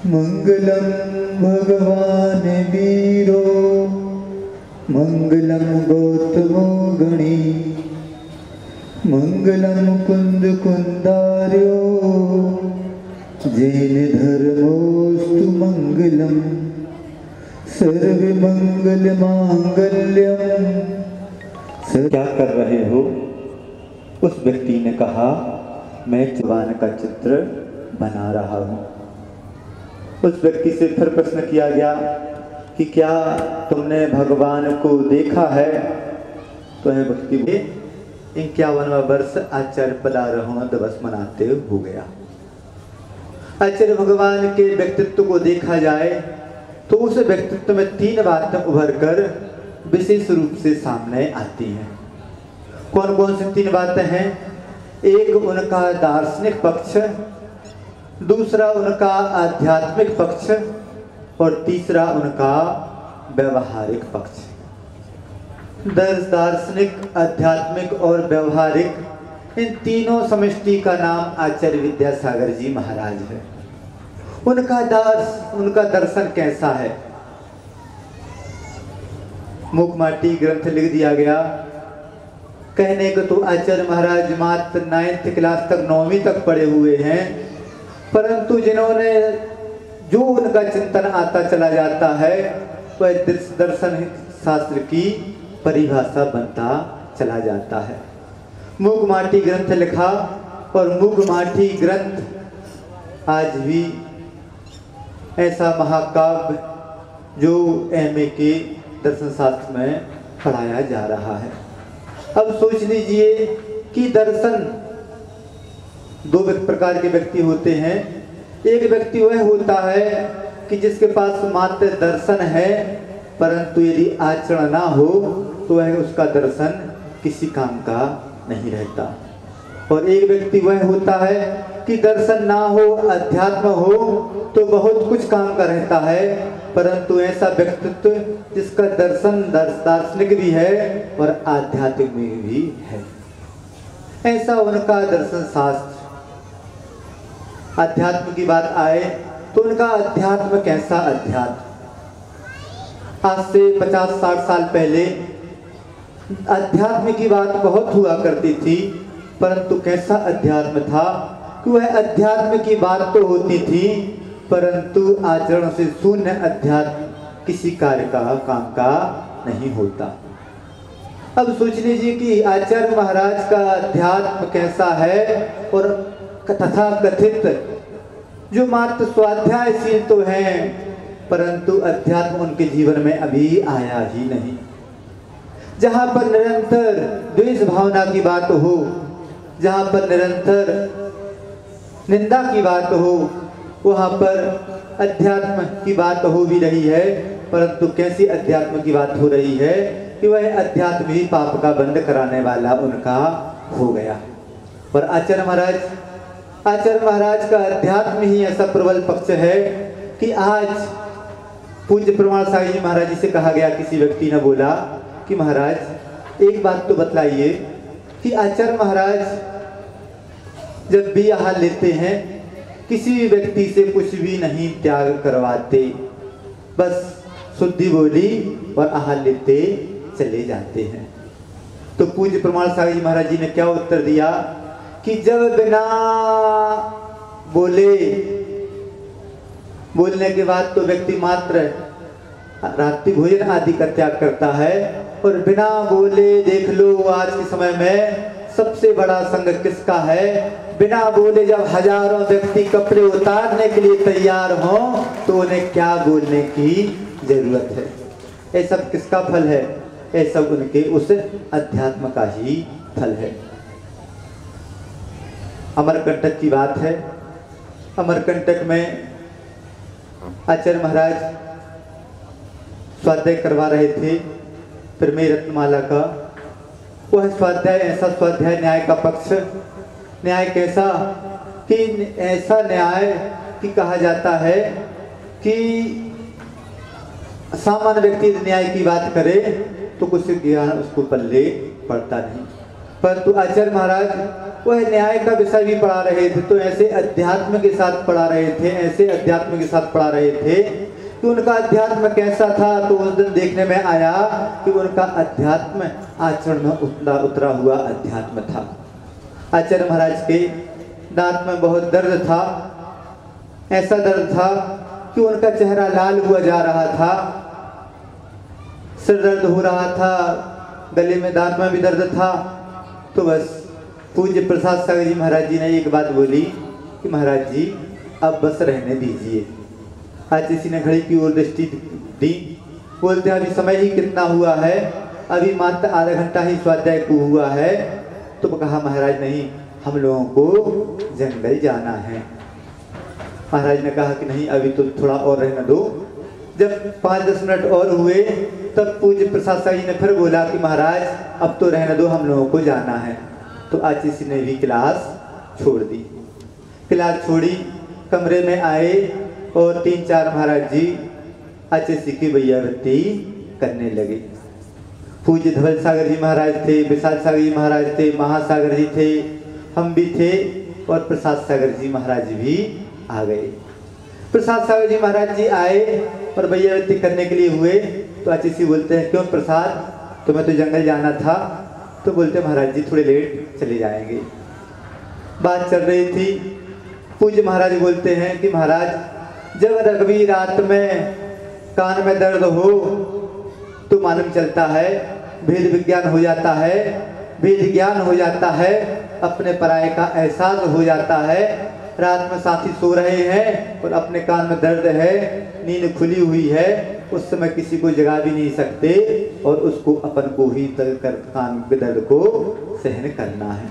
मंगलम भगवान वीरो मंगलम गौतमो गणी मंगलम कुंद कुंदार्यो जैन धर्मोस्तु मंगलम सर्व मंगल मांगल्यम। क्या कर रहे हो? उस व्यक्ति ने कहा, मैं भगवान का चित्र बना रहा हूँ। उस व्यक्ति से फिर प्रश्न किया गया कि क्या तुमने भगवान को देखा है? तो है व्यक्ति 51वां वर्ष आचार्य पदारोहण दिवस मनाते हो गया। आचार्य भगवान के व्यक्तित्व को देखा जाए तो उस व्यक्तित्व में 3 बातें उभर कर विशेष रूप से सामने आती हैं। कौन कौन सी 3 बातें हैं? एक उनका दार्शनिक पक्ष, दूसरा उनका आध्यात्मिक पक्ष और तीसरा उनका व्यवहारिक पक्ष। दार्शनिक, आध्यात्मिक और व्यवहारिक, इन तीनों समष्टि का नाम आचार्य विद्यासागर जी महाराज है। उनका दर्शन कैसा है? मुखमाटी ग्रंथ लिख दिया गया। कहने को तो आचार्य महाराज मात्र 9th क्लास तक 9वीं तक पढ़े हुए हैं, परंतु जिन्होंने जो उनका चिंतन आता चला जाता है वह दर्शन शास्त्र की परिभाषा बनता चला जाता है। मुखमाटी ग्रंथ लिखा और मुखमाटी ग्रंथ आज भी ऐसा महाकाव्य जो MA के दर्शन शास्त्र में पढ़ाया जा रहा है। अब सोच लीजिए कि दर्शन 2 प्रकार के व्यक्ति होते हैं। एक व्यक्ति वह होता है कि जिसके पास मात्र दर्शन है, परंतु यदि आचरण ना हो तो वह उसका दर्शन किसी काम का नहीं रहता। और एक व्यक्ति वह होता है कि दर्शन ना हो, अध्यात्म हो तो बहुत कुछ काम का रहता है, परंतु ऐसा व्यक्तित्व जिसका दर्शन दार्शनिक भी है और आध्यात्मिक भी है, ऐसा उनका दर्शन शास्त्र। अध्यात्म की बात आए तो उनका अध्यात्म कैसा अध्यात्म? आज से 50-60 साल पहले अध्यात्म की बात बहुत हुआ करती थी, परंतु कैसा अध्यात्म था कि वह अध्यात्म की बात तो होती थी, परंतु आचरण से शून्य अध्यात्म किसी कार्य का, काम का नहीं होता। अब सोच लीजिए कि आचार्य महाराज का अध्यात्म कैसा है और तथा कथित जो मात्र स्वाध्यायशील तो हैं, परंतु अध्यात्म उनके जीवन में अभी आया ही नहीं। जहाँ पर निरंतर द्वेष भावना की बात हो, जहाँ पर निरंतर निंदा की बात हो, वहाँ पर अध्यात्म की बात हो भी रही है, परंतु कैसी अध्यात्म की बात हो रही है कि वह अध्यात्म ही पाप का बंद कराने वाला उनका हो गया। पर आचार्य महाराज का अध्यात्म ही ऐसा प्रबल पक्ष है कि आज पूज्य प्रमाण सागर जी महाराज जी से कहा गया, किसी व्यक्ति ने बोला कि महाराज एक बात तो बतलाइए कि आचार्य महाराज जब भी आहार लेते हैं किसी भी व्यक्ति से कुछ भी नहीं त्याग करवाते, बस शुद्धि बोली और आहार लेते चले जाते हैं। तो पूज्य प्रमाण सागर जी महाराज जी ने क्या उत्तर दिया कि जब बिना बोलने के बाद तो व्यक्ति मात्र रात्रि भोजन आदि का त्याग करता है, और बिना बोले देख लो आज के समय में सबसे बड़ा संग किसका है? बिना बोले जब हजारों व्यक्ति कपड़े उतारने के लिए तैयार हों तो उन्हें क्या बोलने की जरूरत है? ये सब किसका फल है? ये सब उनके उस अध्यात्म का ही फल है। अमरकंटक की बात है। अमरकंटक में आचार्य महाराज स्वाध्याय करवा रहे थे प्रमेय रत्नमाला का। वह स्वाध्याय ऐसा स्वाध्याय न्याय का पक्ष, न्याय कैसा कि ऐसा न्याय कि कहा जाता है कि सामान्य व्यक्ति न्याय की बात करे तो कुछ ज्ञान उसको पल्ले पड़ता नहीं, परंतु आचार्य महाराज वह न्याय का विषय भी पढ़ा रहे थे। तो ऐसे अध्यात्म के साथ पढ़ा रहे थे, ऐसे अध्यात्म के साथ पढ़ा रहे थे कि उनका अध्यात्म कैसा था। तो उस दिन देखने में आया कि उनका अध्यात्म आचरण में उतरा हुआ अध्यात्म था। आचार्य महाराज के दांत में बहुत दर्द था, ऐसा दर्द था कि उनका चेहरा लाल हुआ जा रहा था, सिर दर्द हो रहा था, गले में दांत में भी दर्द था। तो बस पूज्य प्रसाद सागर जी महाराज जी ने एक बात बोली कि महाराज जी अब बस रहने दीजिए। आज किसी ने घड़ी की ओर दृष्टि दी, बोलते हैं अभी समय ही कितना हुआ है, अभी मात्र आधा घंटा ही स्वाध्याय को हुआ है। तो कहा महाराज नहीं, हम लोगों को जंगल जाना है। महाराज ने कहा कि नहीं अभी तो थोड़ा और रहने दो। जब 5-10 मिनट और हुए तब पूज्य प्रसाद सागर जी ने फिर बोला कि महाराज अब तो रहने दो, हम लोगों को जाना है। तो आचिसी ने भी क्लास छोड़ दी। क्लास छोड़ी, कमरे में आए और 3-4 महाराज जी आचिसी की वैयावृत्ति करने लगे। पूज्य धवल सागर जी महाराज थे, विशाल सागर जी महाराज थे, महासागर जी थे, हम भी थे और प्रसाद सागर जी महाराज भी आ गए। प्रसाद सागर जी महाराज जी आए और वैयावृत्ति करने के लिए हुए। तो आचिसी बोलते हैं क्यों प्रसाद, तुम्हें तो जंगल जाना था। तो बोलते महाराज जी थोड़े लेट चले जाएंगे। बात चल रही थी, पूज्य महाराज बोलते हैं कि महाराज जब रघुवीर रात में कान में दर्द हो तो मालूम चलता है, भेद विज्ञान हो जाता है, भेद ज्ञान हो जाता है, अपने पराये का एहसास हो जाता है। रात में साथी सो रहे हैं और अपने कान में दर्द है, नींद खुली हुई है, उस समय किसी को जगा भी नहीं सकते और उसको अपन को ही कान के दर्द को सहन करना है।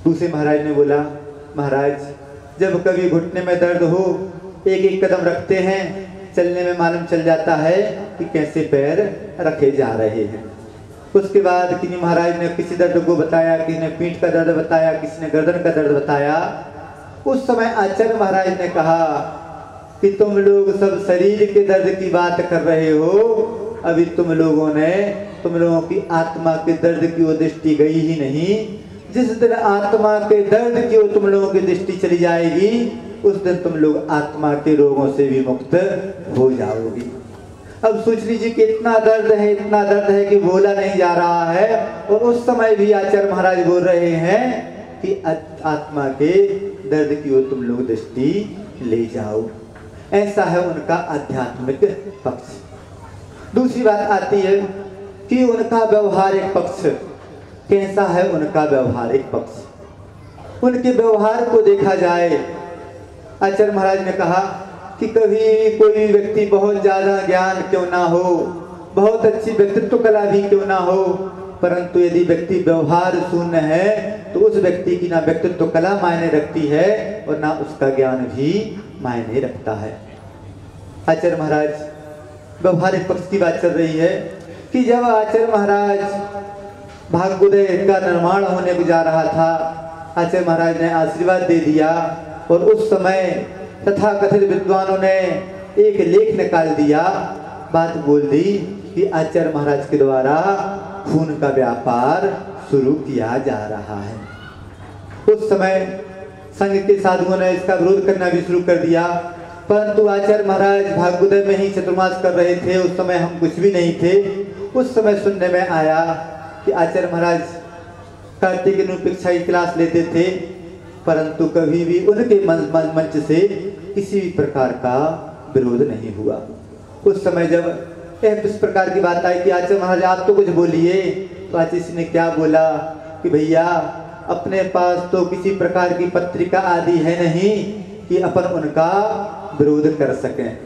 दूसरे महाराज ने बोला महाराज जब कभी घुटने में दर्द हो, एक एक कदम रखते हैं, चलने में मालूम चल जाता है कि कैसे पैर रखे जा रहे हैं। उसके बाद किन्हीं महाराज ने किसी दर्द को बताया, किसी ने पीठ का दर्द बताया, किसी ने गर्दन का दर्द बताया। उस समय आचार्य महाराज ने कहा कि तुम लोग सब शरीर के दर्द की बात कर रहे हो, अभी तुम लोगों की आत्मा के दर्द की वो दृष्टि गई ही नहीं। जिस दिन आत्मा के दर्द की वो तुम लोगों की दृष्टि चली जाएगी, उस दिन तुम लोग आत्मा के रोगों से भी मुक्त हो जाओगी। अब सोच लीजिए कि इतना दर्द है कि बोला नहीं जा रहा है। और उस समय भी आचार्य महाराज बोल रहे हैं कि आत्मा के दर्द की ओर तुम लोग दृष्टि ले जाओ। ऐसा है उनका आध्यात्मिक पक्ष। दूसरी बात आती है कि उनका व्यवहारिक पक्ष कैसा है। उनका व्यवहारिक पक्ष, उनके व्यवहार को देखा जाए, आचार्य महाराज ने कहा कि कभी कोई व्यक्ति बहुत ज्यादा ज्ञान क्यों ना हो, बहुत अच्छी व्यक्तित्व कला भी क्यों ना हो, परंतु यदि व्यक्ति व्यवहार शून्य है तो उस व्यक्ति की ना व्यक्तित्व कला मायने रखती है और ना उसका ज्ञान भी मायने रखता है। आचार्य महाराज व्यवहारिक पक्ष की बात चल रही है कि जब आचार्य महाराज भाग्योदय का निर्माण होने को जा रहा था, आचार्य महाराज ने आशीर्वाद दे दिया और उस समय तथाकथित विद्वानों ने एक लेख निकाल दिया, बात बोल दी कि आचार्य महाराज के द्वारा खून का व्यापार शुरू किया जा रहा है। उस समय संघ के साधुओं ने इसका विरोध करना भी शुरू कर दिया, परंतु आचार्य महाराज भाग्योदय में ही चतुर्मास कर रहे थे। उस समय हम कुछ भी नहीं थे। उस समय सुनने में आया कि आचार्य महाराज कार्तिक निरूपिक्षा की क्लास लेते थे, परंतु कभी भी उनके मंच से किसी भी प्रकार का विरोध नहीं हुआ। उस समय जब इस प्रकार की बात आई कि आचार्य महाराज आप तो कुछ बोलिए, तो आचार्य ने क्या बोला कि भैया अपने पास तो किसी प्रकार की पत्रिका आदि है नहीं कि अपन उनका विरोध कर सकें।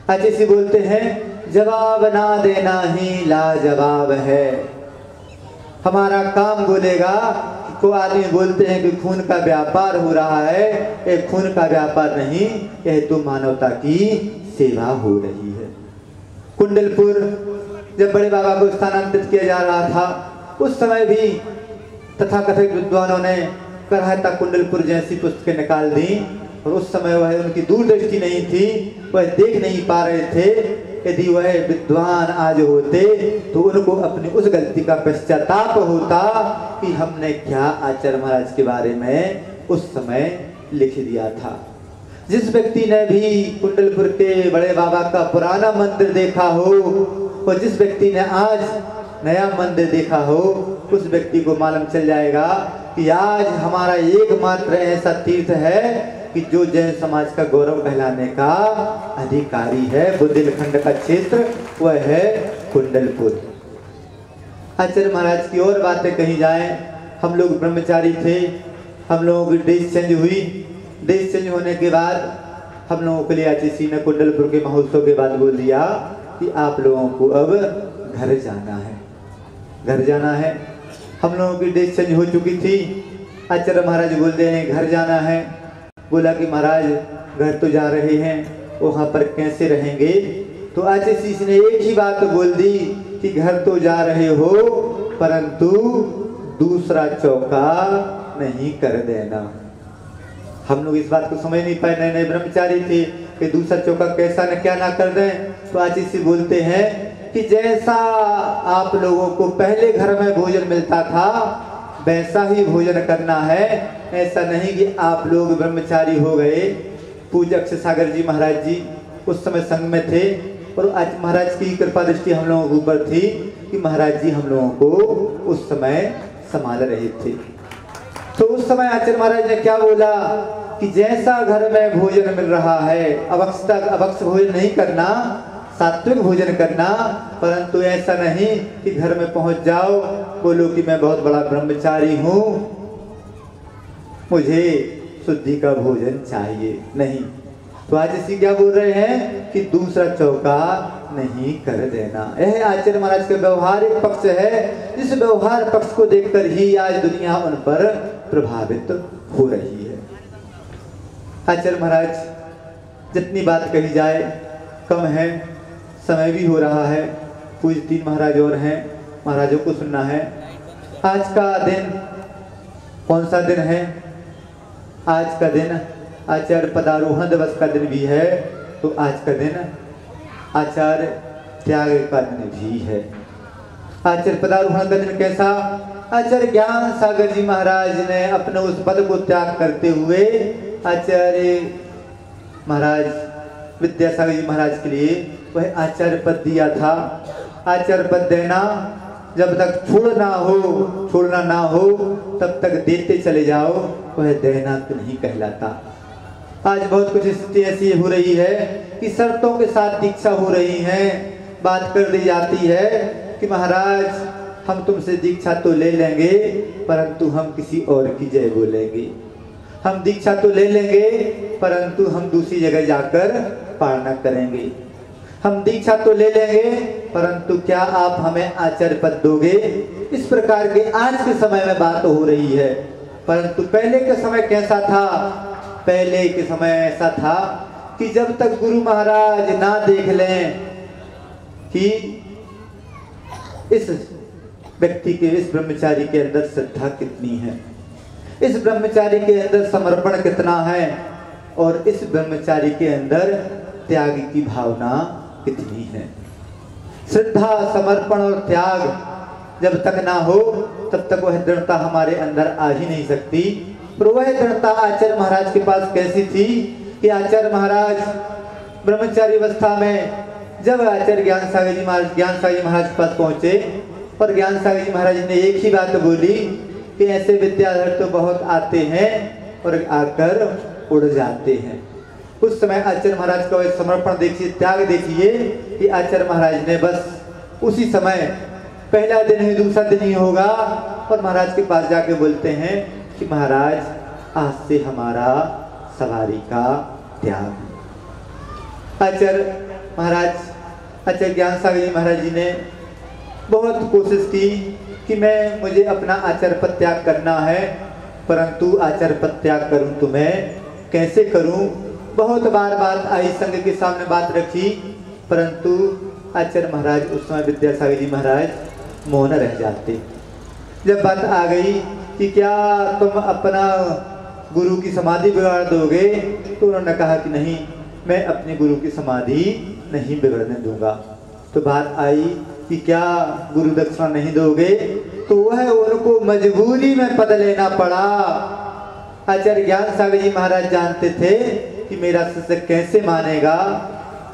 आचार्य बोलते हैं जवाब ना देना ही लाजवाब है। हमारा काम बोलेगा को आदमी बोलते हैं कि खून का व्यापार हो रहा है, ये खून का व्यापार नहीं, यह तो मानवता की सेवा हो रही है। कुंडलपुर जब बड़े बाबा को स्थानांतरित किया जा रहा था, उस समय भी तथाकथित विद्वानों ने करहता कुंडलपुर जैसी पुस्तकें निकाल दी और उस समय वह उनकी दूरदृष्टि नहीं थी, वह देख नहीं पा रहे थे यदि वह विद्वान आज होते तो उनको अपनी उस गलती का पश्चाताप होता कि हमने क्या आचार्य महाराज के बारे में उस समय लिख दिया था। जिस व्यक्ति ने भी कुंडलपुर के बड़े बाबा का पुराना मंदिर देखा हो और जिस व्यक्ति ने आज नया मंदिर देखा हो, उस व्यक्ति को मालूम चल जाएगा कि आज हमारा एकमात्र ऐसा तीर्थ है कि जो जैन समाज का गौरव कहलाने का अधिकारी है। बुंदेलखंड का क्षेत्र वह है कुंडलपुर। आचार्य महाराज की और बातें कही जाएं, हम लोग ब्रह्मचारी थे, हम लोगों की ड्रेस चेंज हुई। ड्रेस चेंज होने के बाद हम लोगों के लिए आचार्य ने कुंडलपुर के महोत्सव के बाद बोल दिया कि आप लोगों को अब घर जाना है, घर जाना है। हम लोगों की ड्रेस चेंज हो चुकी थी। आचार्य महाराज बोलते हैं घर जाना है। बोला कि महाराज घर तो जा रहे हैं, वहाँ पर कैसे रहेंगे? तो आचार्य ने एक ही बात बोल दी कि घर तो जा रहे हो परंतु दूसरा चौका नहीं कर देना। हम लोग इस बात को समझ नहीं पाए, नए नए ब्रह्मचारी थे कि दूसरा चौका कैसा न क्या ना कर दें। तो आचार्य बोलते हैं कि जैसा आप लोगों को पहले घर में भोजन मिलता था वैसा ही भोजन करना है। ऐसा नहीं कि आप लोग ब्रह्मचारी हो गए। पूज्य अक्षय सागर जी महाराज जी उस समय संघ में थे और आज महाराज की कृपा दृष्टि हम लोगों के ऊपर थी कि महाराज जी हम लोगों को उस समय संभाल रहे थे। तो उस समय आचार्य महाराज ने क्या बोला कि जैसा घर में भोजन मिल रहा है, अवक्ष भोजन नहीं करना, सात्विक भोजन करना, परंतु ऐसा नहीं कि घर में पहुंच जाओ बोलो कि मैं बहुत बड़ा ब्रह्मचारी हूं, मुझे शुद्धि का भोजन चाहिए, नहीं। तो आज इसी क्या बोल रहे हैं कि दूसरा चौका नहीं कर देना। यह आचार्य महाराज का व्यवहारिक पक्ष है, जिस व्यवहार पक्ष को देखकर ही आज दुनिया उन पर प्रभावित हो रही है। आचार्य महाराज जितनी बात कही जाए कम है, समय भी हो रहा है। पूज्य 3 महाराज और हैं, महाराजों को सुनना है। आज का दिन कौन सा दिन है? आज का दिन आचार्य पदारोहण दिवस का दिन भी है, तो आज का दिन आचार्य त्याग का दिन भी है। आचार्य पदारोहण का दिन कैसा? आचार्य ज्ञान सागर जी महाराज ने अपने उस पद को त्याग करते हुए आचार्य महाराज विद्यासागर जी महाराज के लिए वह आचार्य पद दिया था। आचार्य पद देना जब तक छोड़ना ना हो तब तक देते चले जाओ, वह देना तो नहीं कहलाता। आज बहुत कुछ स्थिति ऐसी हो रही है कि शर्तों के साथ दीक्षा हो रही है। बात कर दी जाती है कि महाराज हम तुमसे दीक्षा तो ले लेंगे परंतु हम किसी और की जय बोलेंगे। हम दीक्षा तो ले लेंगे परंतु हम दूसरी जगह जाकर पालना करेंगे। हम दीक्षा तो ले लेंगे परंतु क्या आप हमें आचार्य पद दोगे? इस प्रकार के आज के समय में बात हो रही है। परंतु पहले के समय कैसा था? पहले के समय ऐसा था कि जब तक गुरु महाराज ना देख लें कि इस व्यक्ति के, इस ब्रह्मचारी के अंदर श्रद्धा कितनी है, इस ब्रह्मचारी के अंदर समर्पण कितना है और इस ब्रह्मचारी के अंदर त्याग की भावना कितनी है। श्रद्धा, समर्पण और त्याग जब तक ना हो तब तक वह दृढ़ता हमारे अंदर आ ही नहीं सकती। पर वह दृढ़ता आचार्य महाराज के पास कैसी थी कि आचार्य महाराज ब्रह्मचारी अवस्था में जब आचार्य ज्ञान सागर जी महाराज के पास पहुंचे और ज्ञान सागर जी महाराज ने एक ही बात बोली कि ऐसे विद्याधर तो बहुत आते हैं और आकर उड़ जाते हैं। उस समय आचार्य महाराज का समर्पण देखिए, त्याग देखिए कि आचार्य महाराज ने बस उसी समय पहला दिन ही दूसरा दिन ही होगा और महाराज के पास जाके बोलते हैं कि महाराज आज से हमारा सवारी का त्याग। आचार्य महाराज, आचार्य ज्ञान सागर जी महाराज जी ने बहुत कोशिश की कि मुझे अपना आचार्य पद त्याग करना है, परंतु आचार्य पद त्याग करूं तो मैं कैसे करूं? बहुत बार बात आई, संघ के सामने बात रखी, परंतु आचार्य महाराज उस समय विद्यासागर जी महाराज मौन रह जाते। जब बात आ गई कि क्या तुम अपना गुरु की समाधि बिगाड़ दोगे, तो उन्होंने कहा कि नहीं, मैं अपने गुरु की समाधि नहीं बिगड़ने दूंगा। तो बात आई कि क्या गुरु दक्षिणा नहीं दोगे, तो वह उनको मजबूरी में पद लेना पड़ा। आचार्य ज्ञान सागर जी महाराज जानते थे कि मेरा शिष्य कैसे मानेगा,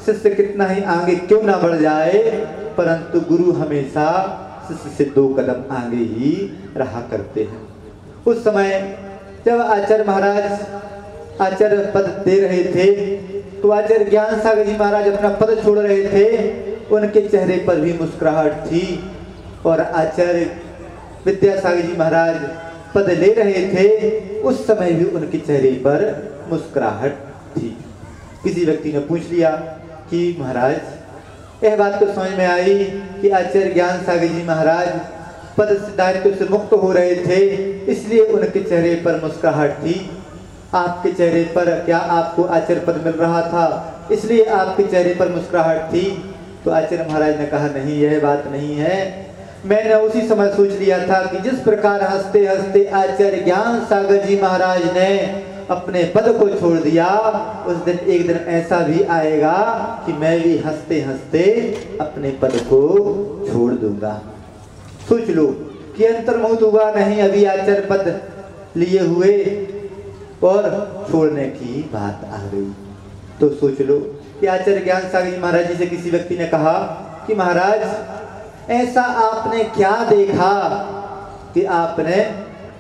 शिष्य कितना ही आगे क्यों ना बढ़ जाए, परंतु गुरु हमेशा शिष्य से 2 कदम आगे ही रहा करते हैं। उस समय जब आचार्य महाराज आचार्य पद दे रहे थे, तो आचार्य ज्ञान सागर जी महाराज अपना पद छोड़ रहे थे। उनके चेहरे पर भी मुस्कुराहट थी और आचार्य विद्यासागर जी महाराज पद ले रहे थे, उस समय भी उनके चेहरे पर मुस्कुराहट थी। किसी व्यक्ति ने पूछ लिया कि महाराज यह बात तो समझ में आई कि आचार्य ज्ञान सागर जी महाराज पद से दायित्व से मुक्त हो रहे थे, इसलिए उनके चेहरे पर मुस्कुराहट थी। आपके चेहरे पर क्या आपको आचार्य पद मिल रहा था, इसलिए आपके चेहरे पर मुस्कुराहट थी? तो आचार्य महाराज ने कहा नहीं, यह बात नहीं है। मैंने उसी समय सोच लिया था कि जिस प्रकार हंसते हंसते आचार्य ज्ञान सागर जी महाराज ने अपने पद को छोड़ दिया, उस दिन एक दिन ऐसा भी आएगा कि मैं भी हंसते हंसते अपने पद को छोड़ दूंगा। सोच लो कि अंतर्मुक्त हुआ नहीं, अभी आचार्य पद लिए हुए और छोड़ने की बात आ गई। तो सोच लो कि आचार्य ज्ञान सागर जी महाराज जी से किसी व्यक्ति ने कहा कि महाराज ऐसा आपने क्या देखा कि आपने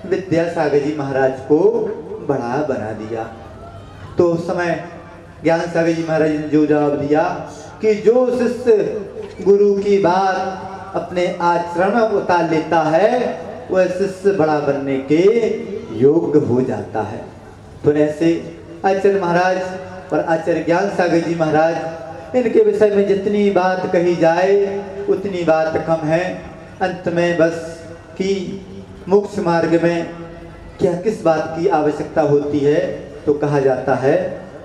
विद्यासागर जी महाराज को बड़ा बना दिया? तो उस समय ज्ञान सागर जी महाराज ने जो जवाब दिया कि जो शिष्य गुरु की बात अपने आचरण में उतार लेता है, वह शिष्य बड़ा बनने के योग्य हो जाता है। तो ऐसे आचार्य महाराज और आचार्य ज्ञान सागर जी महाराज, इनके विषय में जितनी बात कही जाए उतनी बात कम है। अंत में बस कि मोक्ष मार्ग में क्या किस बात की आवश्यकता होती है, तो कहा जाता है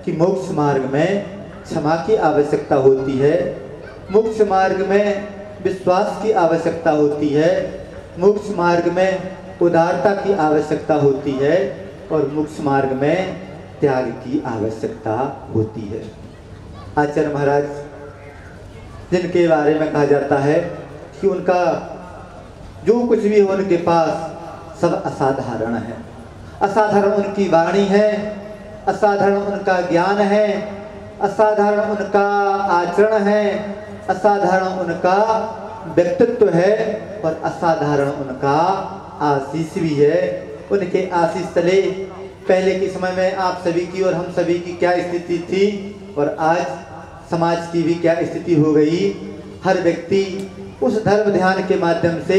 कि मोक्ष मार्ग में क्षमा की आवश्यकता होती है, मोक्ष मार्ग में विश्वास की आवश्यकता होती है, मोक्ष मार्ग में उदारता की आवश्यकता होती है और मोक्ष मार्ग में त्याग की आवश्यकता होती है। आचार्य महाराज जिनके बारे में कहा जाता है कि उनका जो कुछ भी हो उनके पास सब असाधारण है। असाधारण उनकी वाणी है, असाधारण उनका ज्ञान है, असाधारण उनका आचरण है, असाधारण उनका व्यक्तित्व है और असाधारण उनका आशीष भी है। उनके आशीष तले पहले के समय में आप सभी की और हम सभी की क्या स्थिति थी और आज समाज की भी क्या स्थिति हो गई। हर व्यक्ति उस धर्म ध्यान के माध्यम से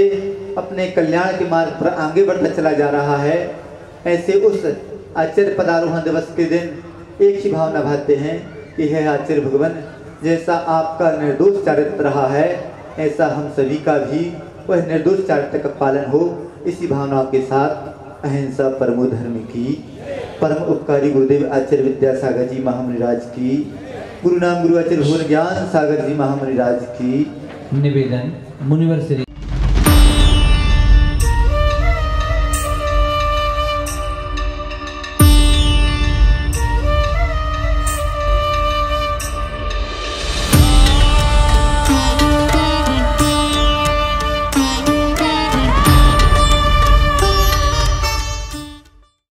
अपने कल्याण के मार्ग पर आगे बढ़ता चला जा रहा है। ऐसे उस आचार्य पदारोहण दिवस के दिन एक ही भावना भाते हैं कि हे आचार्य भगवान, जैसा आपका निर्दोष चरित्र रहा है, ऐसा हम सभी का भी वह निर्दोष चरित्र का पालन हो। इसी भावनाओं के साथ अहिंसा परमो धर्म की परम उपकारी गुरुदेव आचार्य विद्यासागर जी महामुनिराज की, गुरु नाम गुरु आचार्य भुवन ज्ञान सागर जी महामुनिराज की निवेदन मुनिवर श्री